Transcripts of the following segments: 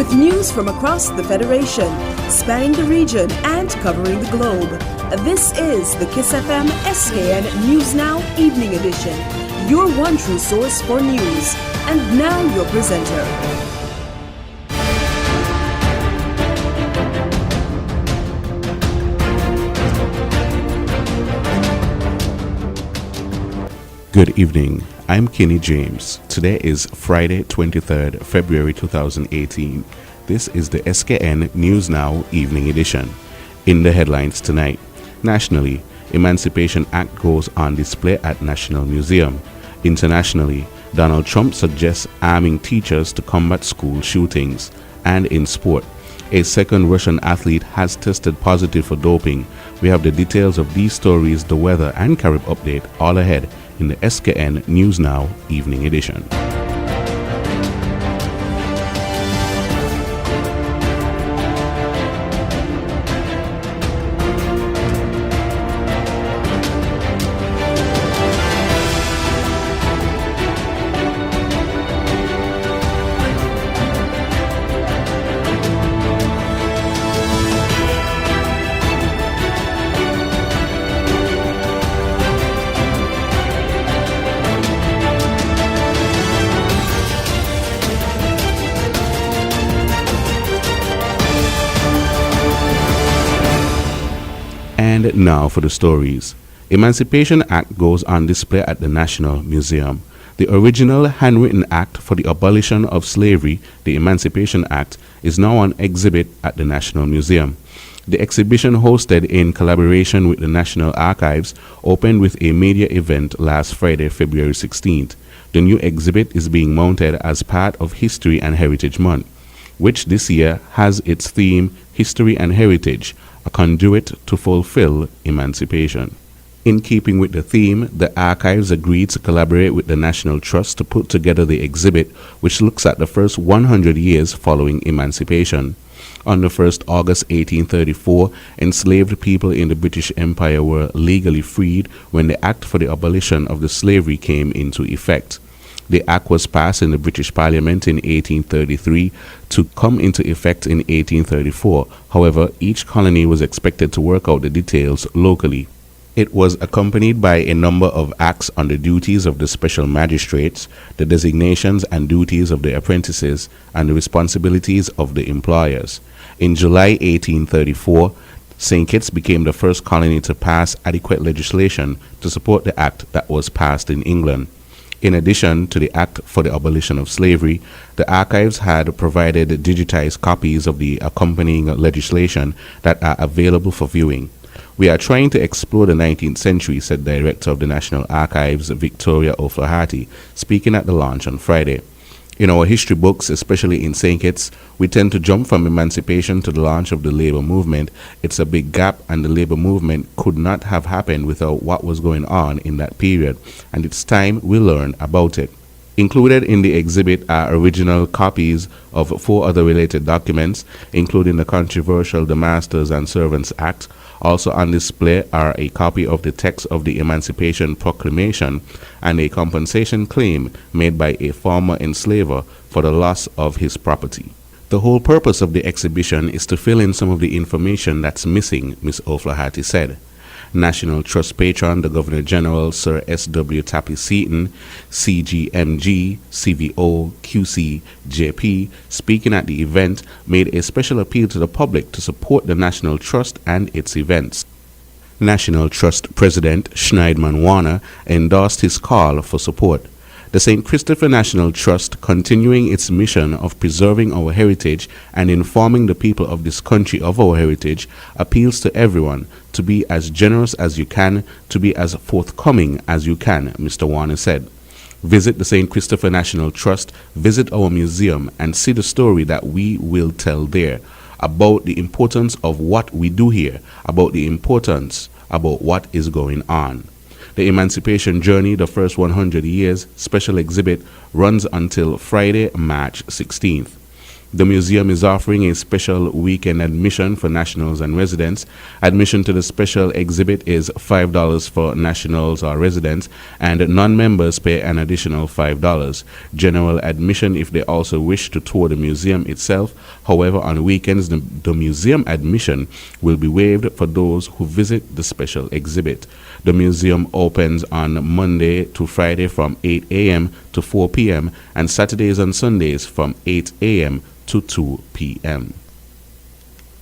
with news from across the Federation, spanning the region and covering the globe. This is the Kyssfm SKN News Now Evening Edition, your one true source for news. And now your presenter. Good evening, I'm Kenny James. Today is Friday, 23rd February 2018. This is the SKN News Now Evening Edition. In the headlines tonight, nationally, Emancipation Act goes on display at National Museum. Internationally, Donald Trump suggests arming teachers to combat school shootings. And in sport, a second Russian athlete has tested positive for doping. We have the details of these stories, the weather and Carib update all ahead in the SKN News Now Evening Edition. And now for the stories. Emancipation Act goes on display at the National Museum. The original handwritten act for the abolition of slavery, the Emancipation Act, is now on exhibit at the National Museum. The exhibition, hosted in collaboration with the National Archives, opened with a media event last Friday, February 16th. The new exhibit is being mounted as part of History and Heritage Month, which this year has its theme History and Heritage, a conduit to fulfill emancipation. In keeping with the theme, the archives agreed to collaborate with the National Trust to put together the exhibit, which looks at the first 100 years following emancipation. On the 1st August 1834, enslaved people in the British Empire were legally freed when the Act for the Abolition of the Slavery came into effect. The Act was passed in the British Parliament in 1833 to come into effect in 1834. However, each colony was expected to work out the details locally. It was accompanied by a number of acts on the duties of the special magistrates, the designations and duties of the apprentices, and the responsibilities of the employers. In July 1834, St. Kitts became the first colony to pass adequate legislation to support the act that was passed in England. In addition to the Act for the Abolition of Slavery, the archives had provided digitized copies of the accompanying legislation that are available for viewing. We are trying to explore the 19th century, said Director of the National Archives, Victoria O'Flaherty, speaking at the launch on Friday. In our history books, especially in St. Kitts, we tend to jump from emancipation to the launch of the labor movement. It's a big gap, and the labor movement could not have happened without what was going on in that period, and it's time we learn about it. Included in the exhibit are original copies of 4 other related documents, including the controversial The Masters and Servants Act. Also on display are a copy of the text of the Emancipation Proclamation and a compensation claim made by a former enslaver for the loss of his property. The whole purpose of the exhibition is to fill in some of the information that's missing, Ms. O'Flaherty said. National Trust patron, the Governor General, Sir S.W. Tapley Seaton, CGMG, CVO, QC, JP, speaking at the event, made a special appeal to the public to support the National Trust and its events. National Trust President Schneidman Warner endorsed his call for support. The St. Christopher National Trust, continuing its mission of preserving our heritage and informing the people of this country of our heritage, appeals to everyone to be as generous as you can, to be as forthcoming as you can, Mr. Warner said. Visit the St. Christopher National Trust, visit our museum, and see the story that we will tell there about the importance of what we do here, about what is going on. The Emancipation Journey, the first 100 years special exhibit, runs until Friday, March 16th. The museum is offering a special weekend admission for nationals and residents. Admission to the special exhibit is $5 for nationals or residents, and non-members pay an additional $5. General admission if they also wish to tour the museum itself. However, on weekends, the museum admission will be waived for those who visit the special exhibit. The museum opens on Monday to Friday from 8 a.m. to 4 p.m. and Saturdays and Sundays from 8 a.m. to 2 p.m.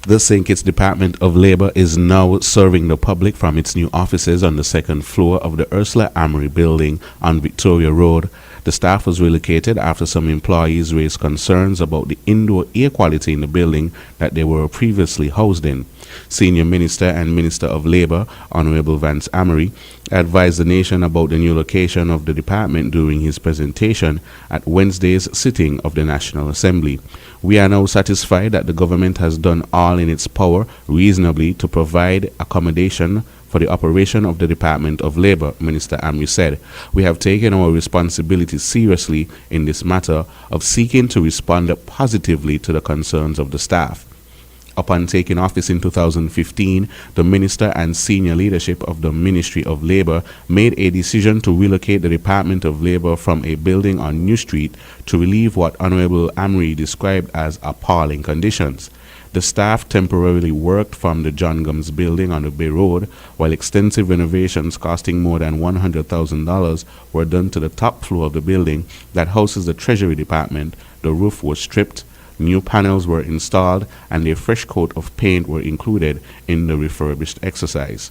The St. Kitts Department of Labor is now serving the public from its new offices on the second floor of the Ursula Amory building on Victoria Road. The staff was relocated after some employees raised concerns about the indoor air quality in the building that they were previously housed in. Senior Minister and Minister of Labor, Honorable Vance Amory, advised the nation about the new location of the department during his presentation at Wednesday's sitting of the National Assembly. We are now satisfied that the government has done all in its power reasonably to provide accommodation for the operation of the Department of Labor, Minister Amory said. We have taken our responsibility seriously in this matter of seeking to respond positively to the concerns of the staff. Upon taking office in 2015, the minister and senior leadership of the Ministry of Labor made a decision to relocate the Department of Labor from a building on New Street to relieve what Honorable Amory described as appalling conditions. The staff temporarily worked from the John Gums building on the Bay Road, while extensive renovations costing more than $100,000 were done to the top floor of the building that houses the Treasury Department. The roof was stripped, new panels were installed, and a fresh coat of paint were included in the refurbished exercise.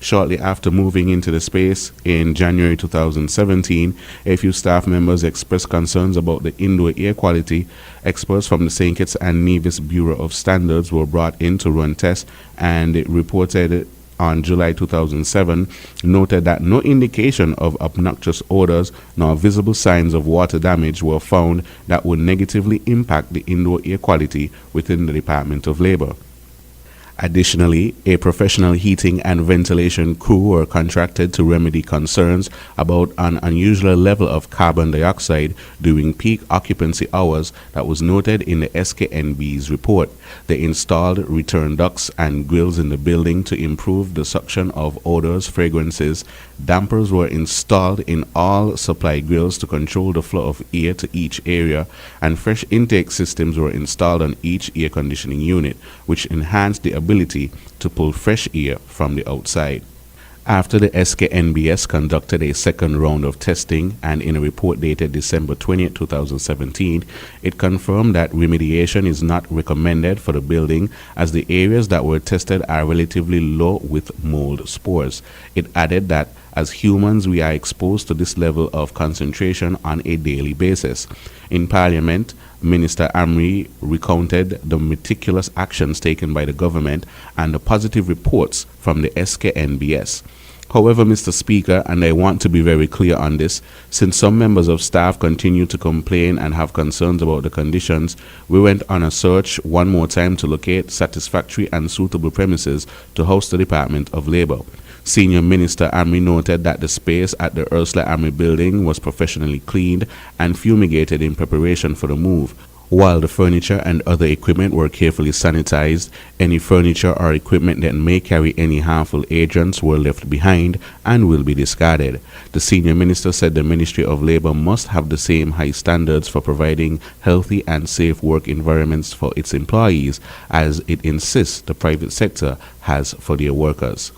Shortly after moving into the space in January 2017, a few staff members expressed concerns about the indoor air quality. Experts from the St. Kitts and Nevis Bureau of Standards were brought in to run tests, and it reported on July 2007 noted that no indication of obnoxious odors nor visible signs of water damage were found that would negatively impact the indoor air quality within the Department of Labor. Additionally, a professional heating and ventilation crew were contracted to remedy concerns about an unusual level of carbon dioxide during peak occupancy hours that was noted in the SKNB's report. They installed return ducts and grills in the building to improve the suction of odors, fragrances. Dampers were installed in all supply grills to control the flow of air to each area, and fresh intake systems were installed on each air conditioning unit, which enhanced the ability to pull fresh air from the outside. After the SKNBS conducted a second round of testing, and in a report dated December 20, 2017, it confirmed that remediation is not recommended for the building as the areas that were tested are relatively low with mold spores. It added that as humans, we are exposed to this level of concentration on a daily basis. In Parliament, Minister Amory recounted the meticulous actions taken by the government and the positive reports from the SKNBS. However, Mr. Speaker, and I want to be very clear on this, since some members of staff continue to complain and have concerns about the conditions, we went on a search one more time to locate satisfactory and suitable premises to house the Department of Labor. Senior Minister Amory noted that the space at the Ursula Amory building was professionally cleaned and fumigated in preparation for the move. While the furniture and other equipment were carefully sanitized, any furniture or equipment that may carry any harmful agents were left behind and will be discarded. The senior minister said the Ministry of Labor must have the same high standards for providing healthy and safe work environments for its employees as it insists the private sector has for their workers.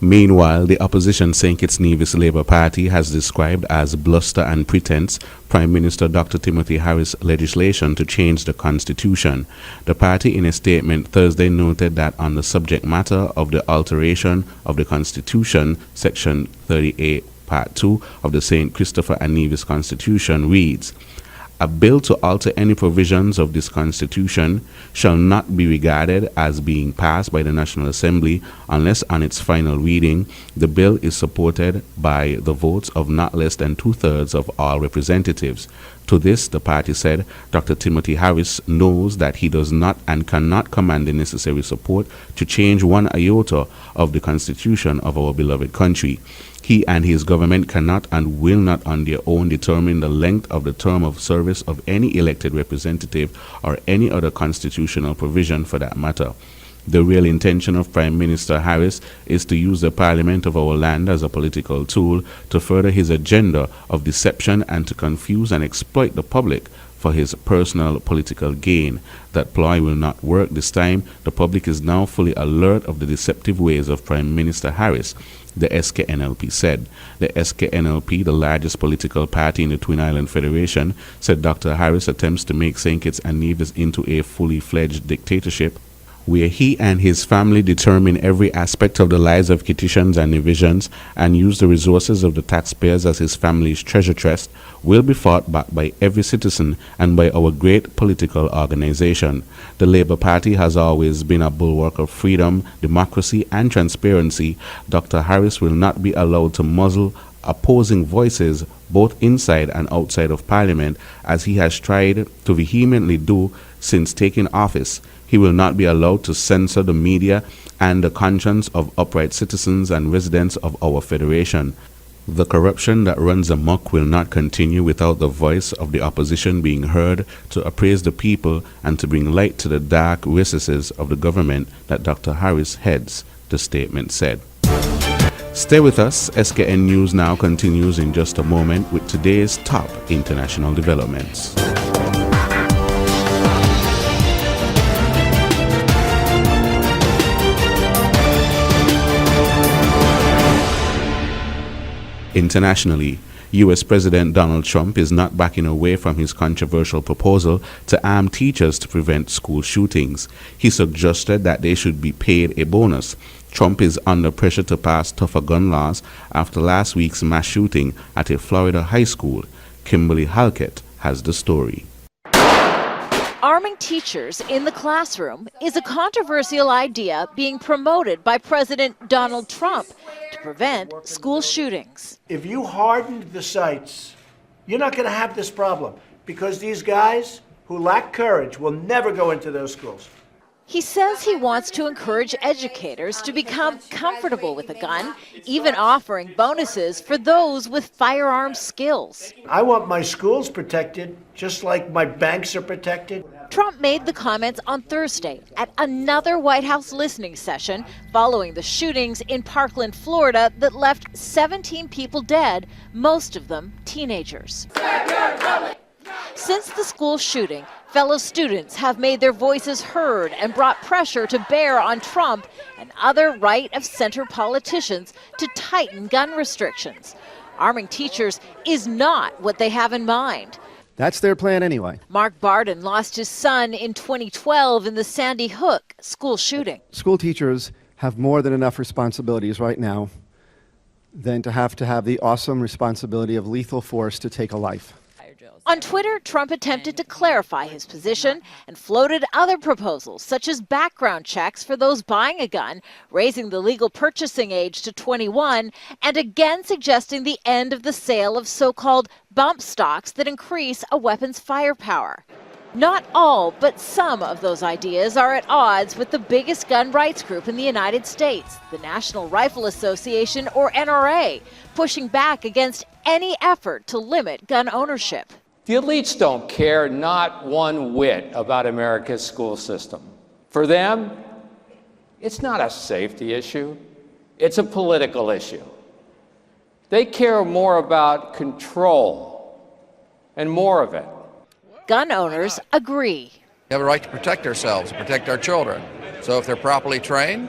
Meanwhile, the opposition St. Kitts Nevis Labour Party has described as bluster and pretense Prime Minister Dr. Timothy Harris' legislation to change the Constitution. The party in a statement Thursday noted that on the subject matter of the alteration of the Constitution, Section 38, Part 2 of the St. Christopher and Nevis Constitution reads, "A bill to alter any provisions of this Constitution shall not be regarded as being passed by the National Assembly unless on its final reading the bill is supported by the votes of not less than 2/3 of all representatives." To this, the party said, Dr. Timothy Harris knows that he does not and cannot command the necessary support to change one iota of the Constitution of our beloved country. He and his government cannot and will not on their own determine the length of the term of service of any elected representative or any other constitutional provision for that matter. The real intention of Prime Minister Harris is to use the parliament of our land as a political tool to further his agenda of deception and to confuse and exploit the public for his personal political gain. That ploy will not work this time. The public is now fully alert of the deceptive ways of Prime Minister Harris, the SKNLP said. The SKNLP, the largest political party in the Twin Island Federation, said Dr. Harris attempts to make St. Kitts and Nevis into a fully fledged dictatorship where he and his family determine every aspect of the lives of Kittitians and Nevisians and use the resources of the taxpayers as his family's treasure chest, will be fought back by every citizen and by our great political organization. The Labour Party has always been a bulwark of freedom, democracy and transparency. Dr. Harris will not be allowed to muzzle opposing voices both inside and outside of Parliament, as he has tried to vehemently do since taking office. He will not be allowed to censor the media and the conscience of upright citizens and residents of our federation. The corruption that runs amok will not continue without the voice of the opposition being heard to appraise the people and to bring light to the dark recesses of the government that Dr. Harris heads, the statement said. Stay with us. SKN News Now continues in just a moment with today's top international developments. Internationally, U.S. President Donald Trump is not backing away from his controversial proposal to arm teachers to prevent school shootings. He suggested that they should be paid a bonus. Trump is under pressure to pass tougher gun laws after last week's mass shooting at a Florida high school. Kimberly Halkett has the story. Arming teachers in the classroom is a controversial idea being promoted by President Donald Trump to prevent school shootings. If you hardened the sites, you're not going to have this problem because these guys who lack courage will never go into those schools. He says he wants to encourage educators to become comfortable with a gun, even offering bonuses for those with firearm skills. I want my schools protected, just like my banks are protected. Trump made the comments on Thursday at another White House listening session following the shootings in Parkland, Florida that left 17 people dead, most of them teenagers. Since the school shooting, fellow students have made their voices heard and brought pressure to bear on Trump and other right-of-center politicians to tighten gun restrictions. Arming teachers is not what they have in mind. That's their plan anyway. Mark Barden lost his son in 2012 in the Sandy Hook school shooting. School teachers have more than enough responsibilities right now than to have the awesome responsibility of lethal force to take a life. On Twitter, Trump attempted to clarify his position and floated other proposals, such as background checks for those buying a gun, raising the legal purchasing age to 21, and again suggesting the end of the sale of so-called bump stocks that increase a weapon's firepower. Not all, but some of those ideas are at odds with the biggest gun rights group in the United States, the National Rifle Association, or NRA, pushing back against any effort to limit gun ownership. The elites don't care not one whit about America's school system. For them, it's not a safety issue, it's a political issue. They care more about control and more of it. Gun owners agree. We have a right to protect ourselves, protect our children. So if they're properly trained,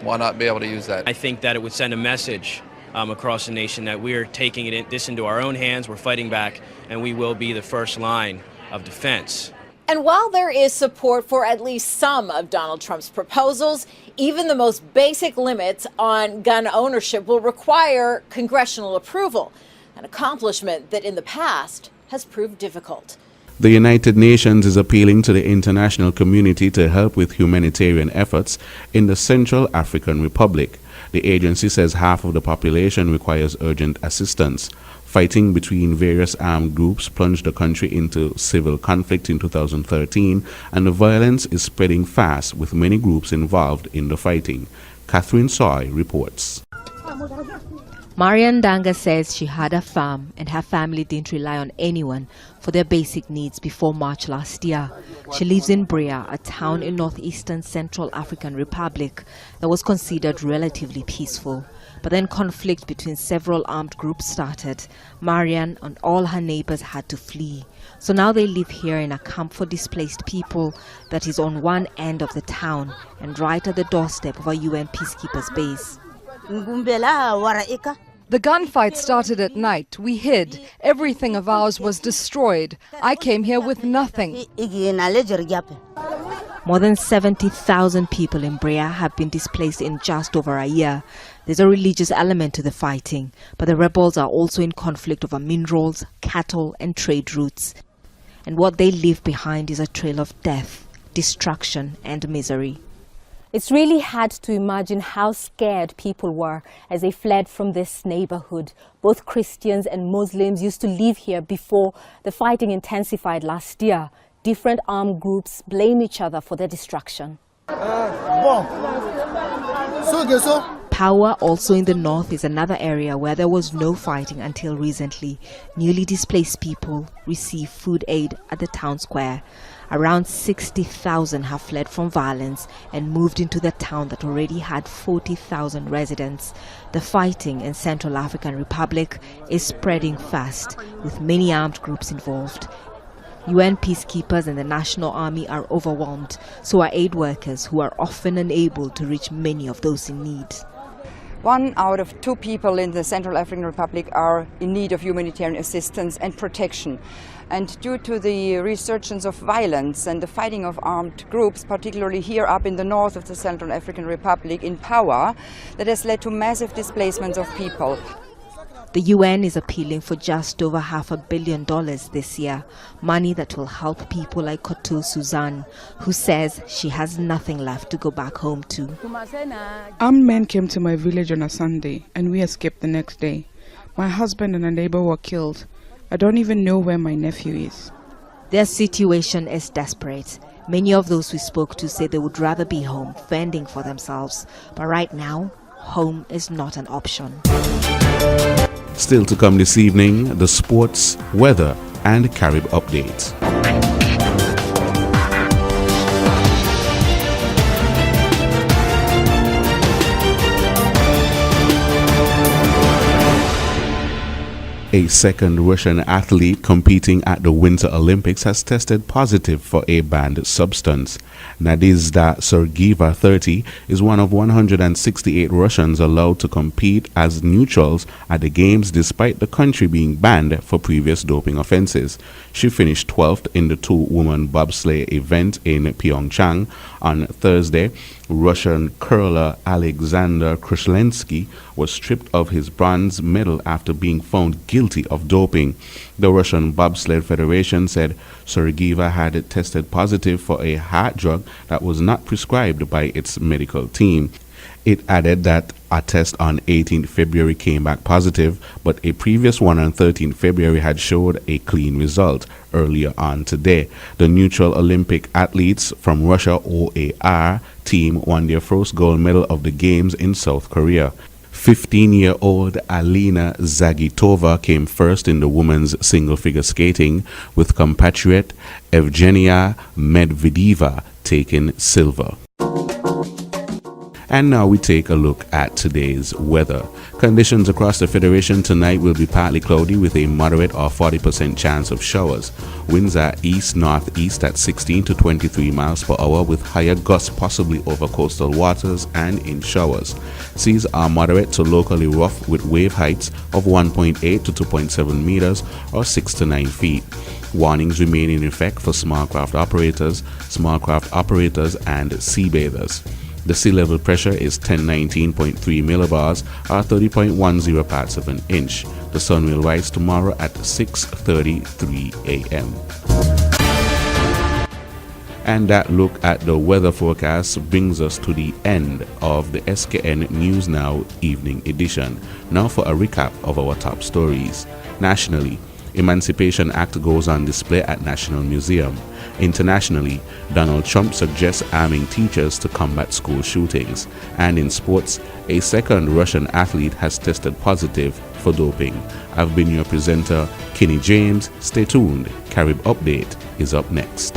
why not be able to use that? I think that it would send a message across the nation that we're taking this into our own hands, we're fighting back, and we will be the first line of defense. And while there is support for at least some of Donald Trump's proposals, even the most basic limits on gun ownership will require congressional approval, an accomplishment that in the past has proved difficult. The United Nations is appealing to the international community to help with humanitarian efforts in the Central African Republic. The agency says half of the population requires urgent assistance. Fighting between various armed groups plunged the country into civil conflict in 2013, and the violence is spreading fast with many groups involved in the fighting. Catherine Soy reports. Marian Danga says she had a farm and her family didn't rely on anyone for their basic needs before March last year. She lives in Brea, a town in northeastern Central African Republic that was considered relatively peaceful. But then conflict between several armed groups started. Marian and all her neighbors had to flee. So now they live here in a camp for displaced people that is on one end of the town and right at the doorstep of a UN peacekeepers base. The gunfight started at night. We hid. Everything of ours was destroyed. I came here with nothing. More than 70,000 people in Brea have been displaced in just over a year. There's a religious element to the fighting, but the rebels are also in conflict over minerals, cattle and trade routes. And what they leave behind is a trail of death, destruction and misery. It's really hard to imagine how scared people were as they fled from this neighborhood. Both Christians and Muslims used to live here before the fighting intensified last year. Different armed groups blame each other for their destruction. Power also in the north is another area where there was no fighting until recently. Newly displaced people receive food aid at the town square. Around 60,000 have fled from violence and moved into the town that already had 40,000 residents. The fighting in Central African Republic is spreading fast, with many armed groups involved. UN peacekeepers and the National Army are overwhelmed, so are aid workers who are often unable to reach many of those in need. 1 out of 2 people in the Central African Republic are in need of humanitarian assistance and protection. And due to the resurgence of violence and the fighting of armed groups, particularly here up in the north of the Central African Republic in power, that has led to massive displacements of people. The UN is appealing for just over $500 million this year, money that will help people like Koto Suzanne, who says she has nothing left to go back home to. Armed men came to my village on a Sunday and we escaped the next day. My husband and a neighbor were killed. I don't even know where my nephew is. Their situation is desperate. Many of those we spoke to say they would rather be home, fending for themselves. But right now, home is not an option. Still to come this evening, the sports, weather and Carib updates. A second Russian athlete competing at the Winter Olympics has tested positive for a banned substance. Nadizhda Sergeeva, 30, is one of 168 Russians allowed to compete as neutrals at the Games despite the country being banned for previous doping offenses. She finished 12th in the two-woman bobsleigh event in Pyeongchang. On Thursday, Russian curler Alexander Krushelensky was stripped of his bronze medal after being found guilty of doping. The Russian Bobsled Federation said Sergeeva had tested positive for a heart drug that was not prescribed by its medical team. It added that a test on 18 February came back positive, but a previous one on 13 February had showed a clean result earlier on today. The neutral Olympic athletes from Russia OAR team won their first gold medal of the Games in South Korea. 15-year-old Alina Zagitova came first in the women's single-figure skating, with compatriot Evgenia Medvedeva taking silver. And now we take a look at today's weather. Conditions across the Federation tonight will be partly cloudy with a moderate or 40% chance of showers. Winds are east-northeast at 16 to 23 miles per hour with higher gusts possibly over coastal waters and in showers. Seas are moderate to locally rough with wave heights of 1.8 to 2.7 meters or 6 to 9 feet. Warnings remain in effect for small craft operators and sea bathers. The sea level pressure is 1019.3 millibars or 30.10 parts of an inch. The sun will rise tomorrow at 6:33 a.m. And that look at the weather forecast brings us to the end of the SKN News Now Evening Edition. Now for a recap of our top stories. Nationally, Emancipation Act goes on display at National Museum. Internationally, Donald Trump suggests arming teachers to combat school shootings. And in sports, a second Russian athlete has tested positive for doping. I've been your presenter, Kenny James. Stay tuned. Carib Update is up next.